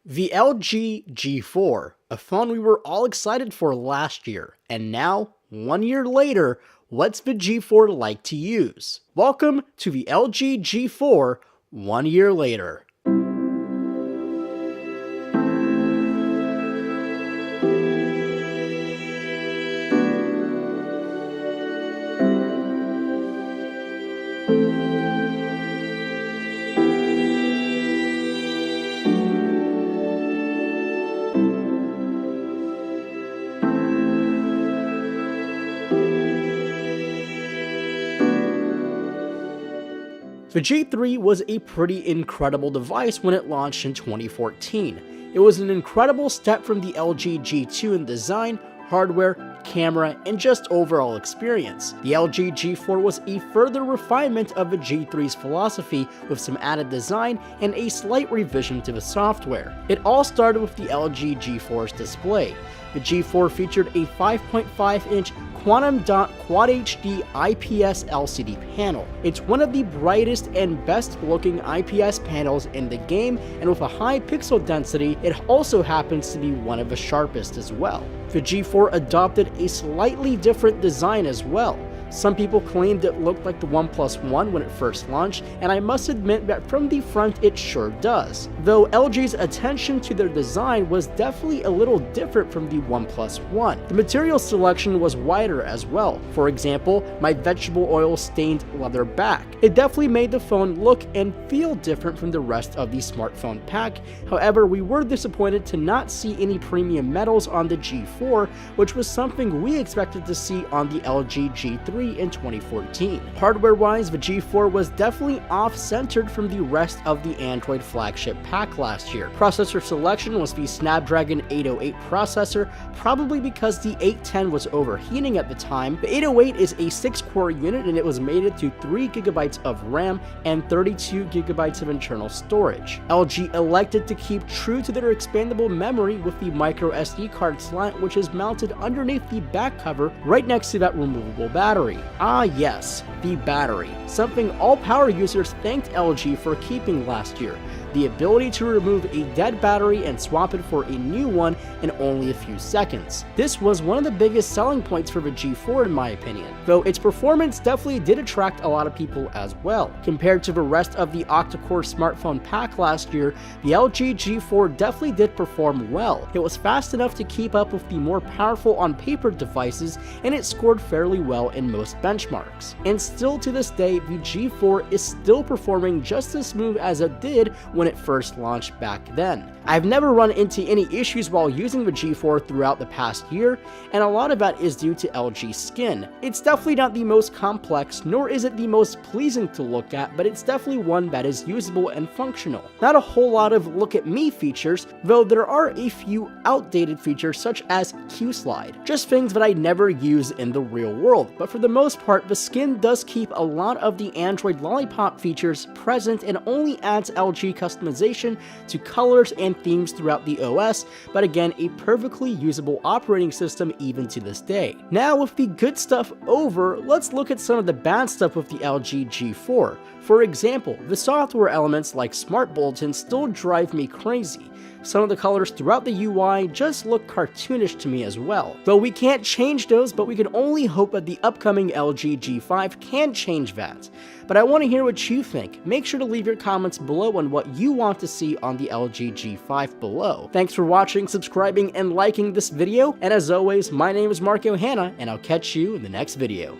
The LG G4, a phone we were all excited for last year, and now, 1 year later, what's the G4 like to use? Welcome to the LG G4 1 year later. The G3 was a pretty incredible device when it launched in 2014. It was an incredible step from the LG G2 in design, hardware, camera, and just overall experience. The LG G4 was a further refinement of the G3's philosophy with some added design and a slight revision to the software. It all started with the LG G4's display. The G4 featured a 5.5-inch Quantum Dot Quad HD IPS LCD panel. It's one of the brightest and best looking IPS panels in the game, and with a high pixel density, it also happens to be one of the sharpest as well. The G4 adopted a slightly different design as well. Some people claimed it looked like the OnePlus One when it first launched, and I must admit that from the front it sure does. Though LG's attention to their design was definitely a little different from the OnePlus One. The material selection was wider as well. For example, my vegetable oil stained leather back. It definitely made the phone look and feel different from the rest of the smartphone pack. However, we were disappointed to not see any premium metals on the G4, which was something we expected to see on the LG G3 in 2014. Hardware-wise, the G4 was definitely off-centered from the rest of the Android flagship pack last year. Processor selection was the Snapdragon 808 processor, probably because the 810 was overheating at the time. The 808 is a 6-core unit and it was mated to 3GB of RAM and 32GB of internal storage. LG elected to keep true to their expandable memory with the micro SD card slot, which is mounted underneath the back cover right next to that removable battery. Ah yes, the battery. Something all power users thanked LG for keeping last year. The ability to remove a dead battery and swap it for a new one in only a few seconds. This was one of the biggest selling points for the G4 in my opinion, though its performance definitely did attract a lot of people as well. Compared to the rest of the octa-core smartphone pack last year, the LG G4 definitely did perform well. It was fast enough to keep up with the more powerful on-paper devices, and it scored fairly well in most benchmarks. And still to this day, the G4 is still performing just as smooth as it did when it first launched back then. I've never run into any issues while using the G4 throughout the past year, and a lot of that is due to LG's skin. It's definitely not the most complex, nor is it the most pleasing to look at, but it's definitely one that is usable and functional. Not a whole lot of look at me features, though there are a few outdated features such as Q-Slide. Just things that I never use in the real world, but for the most part, the skin does keep a lot of the Android Lollipop features present and only adds LG customization to colors and themes throughout the OS, but again, a perfectly usable operating system even to this day. Now, with the good stuff over, let's look at some of the bad stuff with the LG G4. For example, the software elements like Smart Bulletin still drive me crazy. Some of the colors throughout the UI just look cartoonish to me as well. Though we can't change those, but we can only hope that the upcoming LG G5 can change that. But I want to hear what you think. Make sure to leave your comments below on what you want to see on the LG G5 below. Thanks for watching, subscribing, and liking this video, and as always, my name is Mark Ohana, and I'll catch you in the next video.